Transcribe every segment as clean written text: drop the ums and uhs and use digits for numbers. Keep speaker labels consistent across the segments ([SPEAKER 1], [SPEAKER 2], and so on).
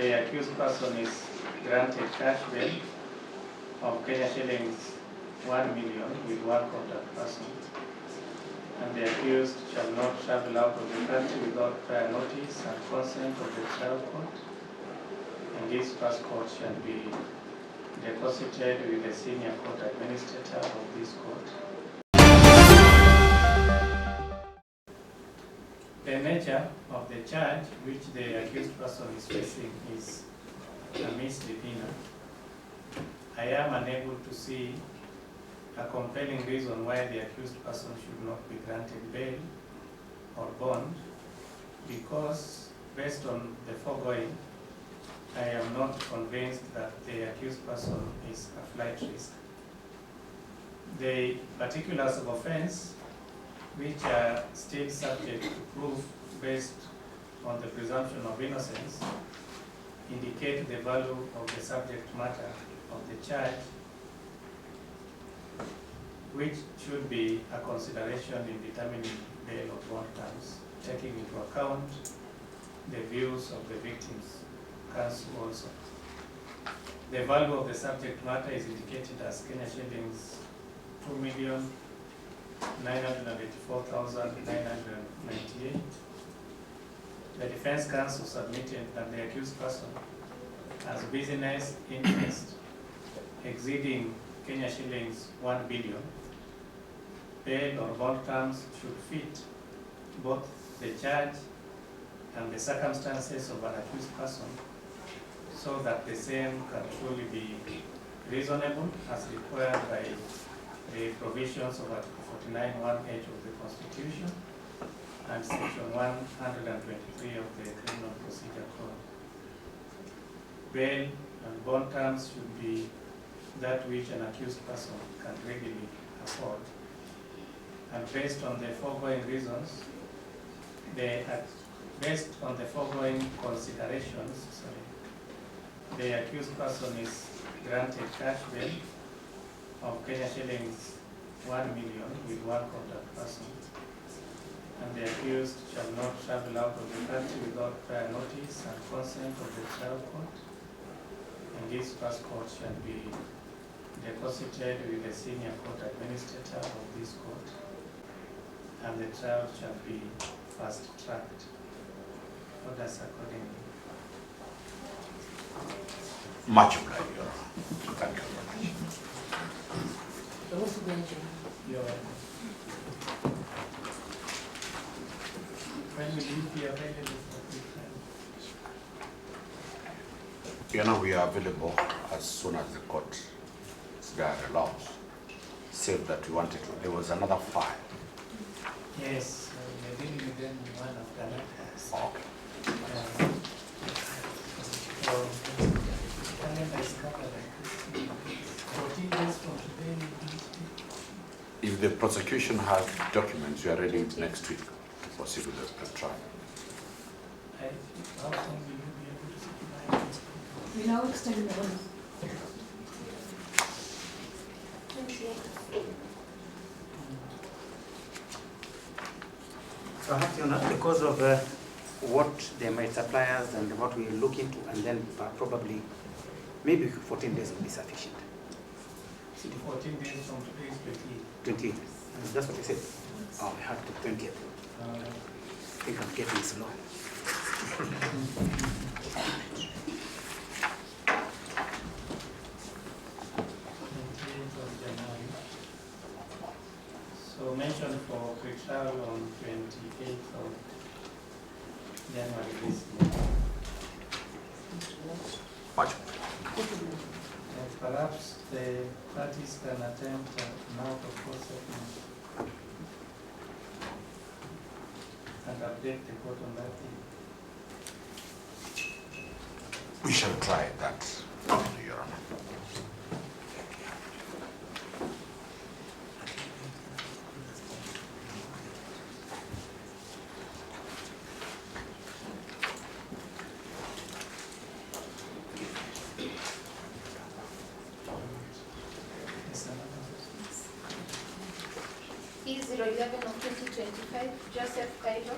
[SPEAKER 1] the accused person is granted cash bail of Kenya shillings 1 million with one contact person, and the accused shall not travel out of the country without prior notice and consent of the trial court, and this passport shall be deposited with the senior court administrator of this court. The nature of the charge which the accused person is facing is a misdemeanor. I am unable to see a compelling reason why the accused person should not be granted bail or bond, because based on the foregoing, I am not convinced that the accused person is a flight risk. The particulars of offense, which are still subject to proof based on the presumption of innocence, indicate the value of the subject matter of the charge, which should be a consideration in determining bail or bond terms, taking into account the views of the victims' counsel also. The value of the subject matter is indicated as Kenya shillings 2,984,998. The defense counsel submitted that the accused person has business interest exceeding Kenya shillings 1 billion. Bail or bond terms should fit both the charge and the circumstances of an accused person, so that the same can truly be reasonable as required by the provisions of Article 49(1)(h) of the Constitution and Section 123 of the Criminal Procedure Code. Bail and bond terms should be that which an accused person can readily afford. And based on the foregoing reasons, based on the foregoing considerations, the accused person is granted cash bail of Kenya shillings 1 million with one contact person, and the accused shall not travel out of the country without prior notice and consent of the trial court, and this passport shall be deposited with the senior court administrator of this court, and the trial shall be fast-tracked. Orders accordingly.
[SPEAKER 2] Much obliged, Your Honor. Thank you very much.
[SPEAKER 1] You're welcome. When will you be available for quick time?
[SPEAKER 2] Your Honor, we are available as soon as the court allows. Save that we wanted to. There was another file.
[SPEAKER 1] Yes, we're dealing with them one after another.
[SPEAKER 2] Okay.
[SPEAKER 1] So, calendar is covered like 14 days from today.
[SPEAKER 2] If the prosecution has documents, you are ready next week to proceed with the trial.
[SPEAKER 1] How soon will you be able to supply?
[SPEAKER 3] We now extend the order.
[SPEAKER 4] Perhaps because of what they might supply us and what we look into, and then probably maybe 14 days will be sufficient.
[SPEAKER 1] 14 days from today is
[SPEAKER 4] 20. That's what I said. Oh, I had the 20th. I think I'm getting slow.
[SPEAKER 1] So mentioned for pre-trial on 28th of January this year.
[SPEAKER 2] Much.
[SPEAKER 1] And perhaps the parties can attempt an out-of-court settlement and update the court on that thing.
[SPEAKER 2] We shall try that, Your Honor.
[SPEAKER 5] E011 of 2025, Joseph Kairo.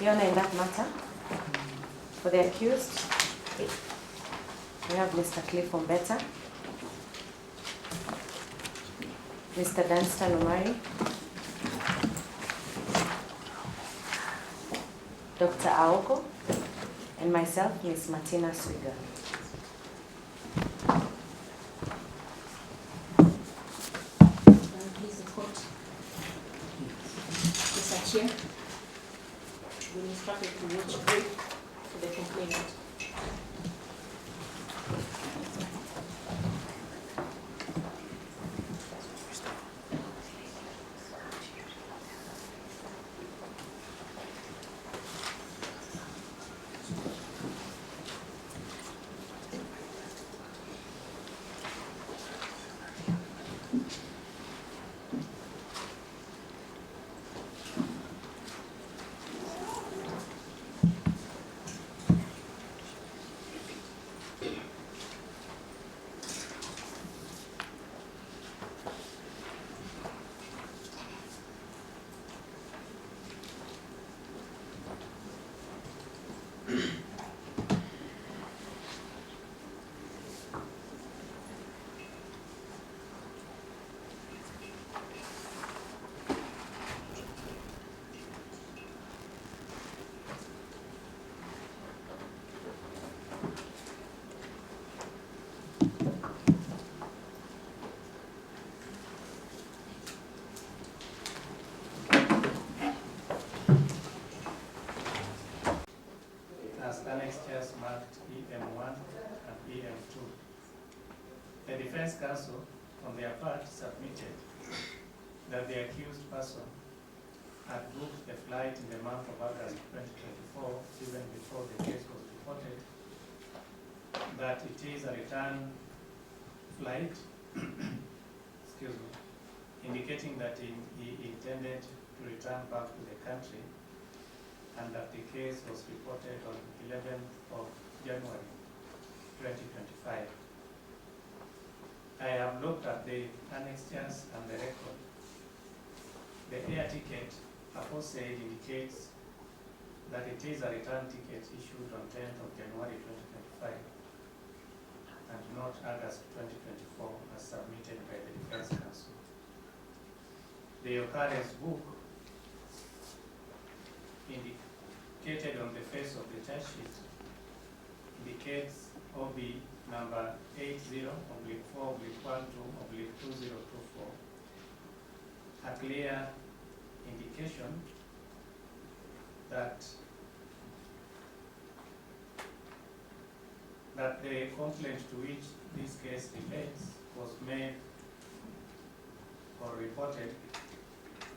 [SPEAKER 6] Your Honor, in that matter, for the accused, we have Mr. Khalif Ombeta, Mr. Danstan Omari, Dr. Aoko, and myself, Ms. Martina Swiga.
[SPEAKER 3] Please, the court. Mr. Chair, we instructed to watch break for the complainant.
[SPEAKER 1] Annexures marked EM1 and EM2. The defense counsel, on their part, submitted that the accused person had booked a flight in the month of August 2024, even before the case was reported, that it is a return flight, excuse me, indicating that he intended to return back to the country, and that the case was reported on 11th of January 2025. I have looked at the annexures and the record. The air ticket aforesaid indicates that it is a return ticket issued on 10th of January 2025 and not August 2024 as submitted by the defense counsel. The occurrence book indicated on the face of the charge sheet indicates OB number 80/4/12/2024, a clear indication that the complaint to which this case relates was made or reported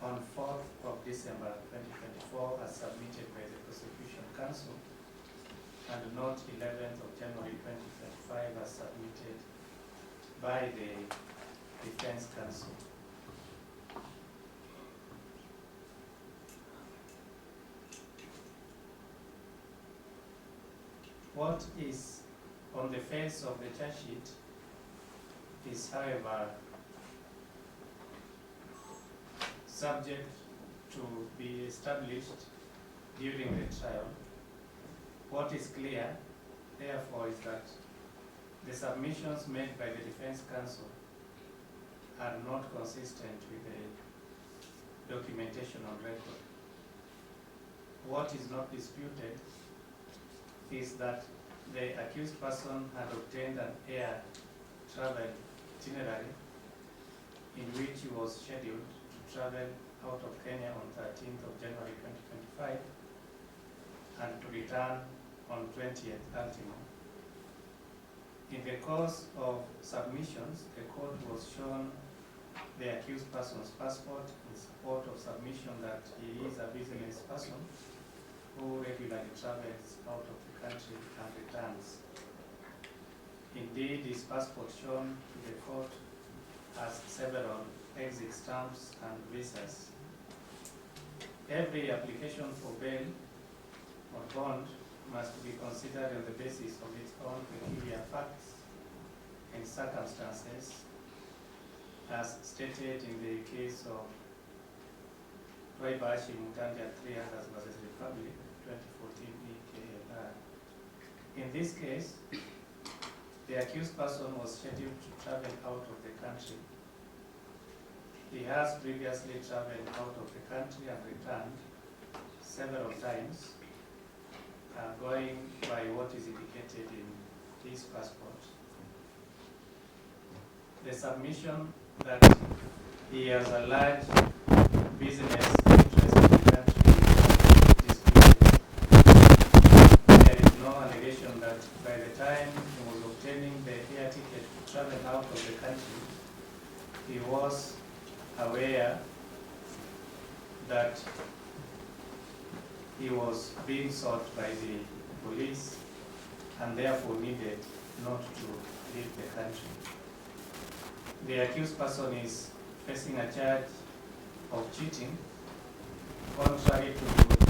[SPEAKER 1] on 4th of December 2024 as submitted by the prosecution counsel, and not 11th of January 2025 as submitted by the defense counsel. What is on the face of the charge sheet is, however, subject to be established during the trial. What is clear, therefore, is that the submissions made by the defense counsel are not consistent with the documentation on record. What is not disputed is that the accused person had obtained an air travel itinerary in which he was scheduled to travel out of Kenya on 13th of January 2025 and to return on 20th ultimo. In the course of submissions, the court was shown the accused person's passport in support of submission that he is a business person who regularly travels out of the country and returns. Indeed, his passport shown to the court has several exit stamps and visas. Every application for bail or bond must be considered on the basis of its own peculiar facts and circumstances, as stated in the case of Roy Bashi Mutanja 3 others versus Republic, 2014 EKLR. In this case, the accused person was scheduled to travel out of the country. He has previously traveled out of the country and returned several times, going by what is indicated in his passport. The submission that he has a large business interest in the country is disputed. There is no allegation that by the time he was obtaining the air ticket to travel out of the country, he was aware that he was being sought by the police and therefore needed not to leave the country. The accused person is facing a charge of cheating, contrary to